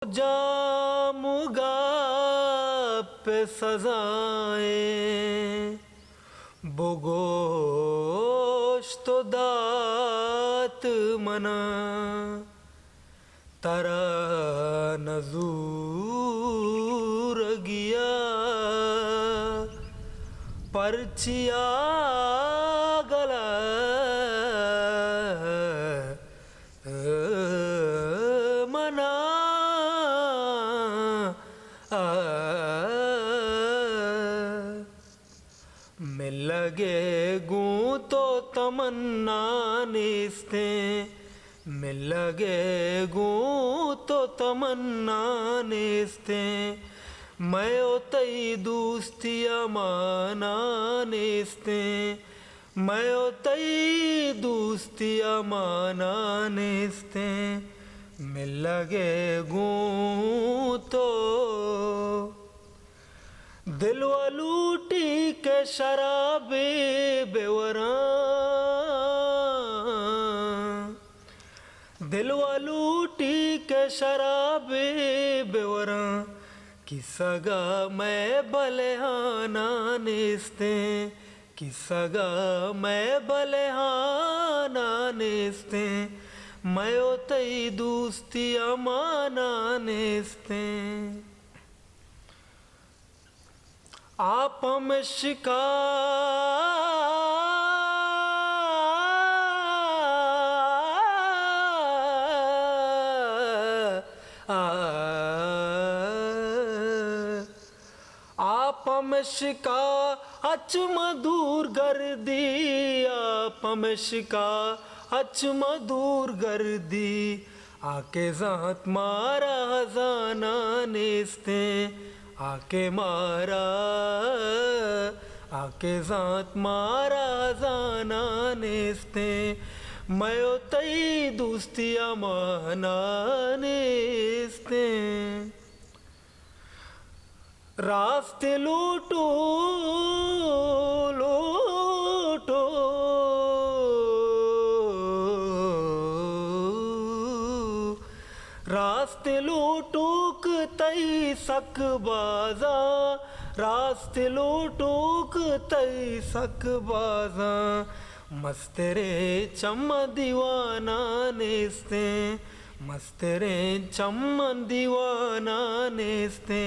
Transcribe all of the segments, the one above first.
जामुगा पे सजाएं बोगोश तो दात मना तारा नजूर गिया परचिया गला मना मिल लगे गूं तो तमन्ना नेस्ते मिल लगे गूं तो तमन्ना नेस्ते मैं ओ तई दोस्तिया माना नेस्ते मैं ओ तई दोस्तिया माना नेस्ते मिल लगे गूं तो दिलवा लूटी के शराबे बेवरा दिलवा लूटी के शराबे बेवरा किसगा मैं बलहाना नेस्ते किसगा मैं बलहाना नेस्ते मैं ओ तई दोस्तिया माना नेस्ते आप में शिका आप में शिका अच मधुर गर्दी आप में शिका अच मधुर गर्दी आके जात मारा जाना नेस्ते आके मारा आके जात मारा जाना नेस्ते मैं ओ तई दोस्तिया माना नेस्ते रास्ते लूटो लूटो रास्ते लूटूक तई सक बाजा रास्ते लूटूक तई सक बाजा मस्तेरे चम्मा दीवाना नेस्ते मस्तेरे चम्मा दीवाना नेस्ते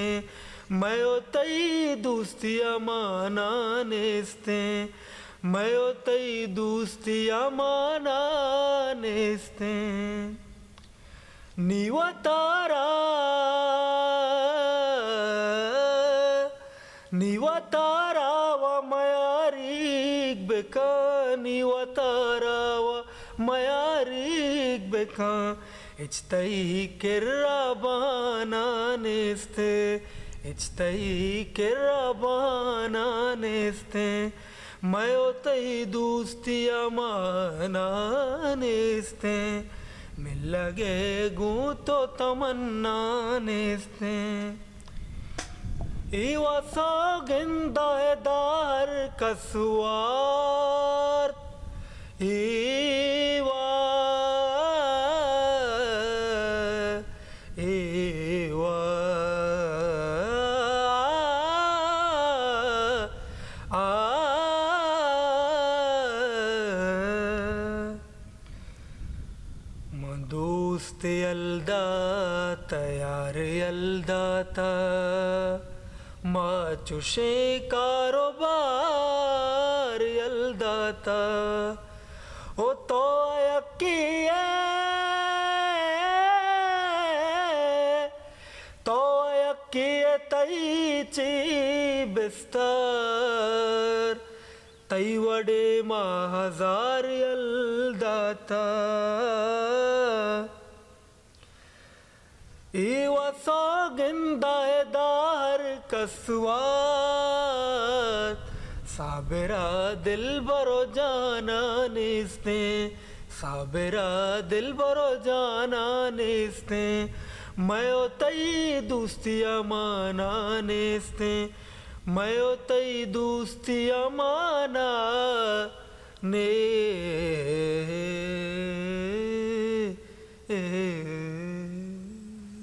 मैं ओ तई दोस्तिया माना नेस्ते मैं ओ तई दोस्तिया माना नेस्ते नीवा तारा व मयारीक बेका नीवा तारा व मयारीक बेका इचतई किर्रा बाना नेस्ते इचतई किर्रा बाना नेस्ते मैं ओ तई दोस्तिया माना नेस्ते मिल लगे गूं तो तमन्ना नेस्ते इवा सौगंदा दार कसवार इवा इवा दोस्त यल्दा तयार यल्दाता माचुशे कारोबार यल्दाता ओ तो यक्की तई ची बिस्तर तई वडे हजार यल्दाता इवा सौगंदार कसवात साबेरा दिल बरो जाना नेस्ते साबेरा दिल बरो जाना नेस्ते मैं ओ तई दोस्तिया माना नेस्ते मैं ओ तई दोस्तिया माना ने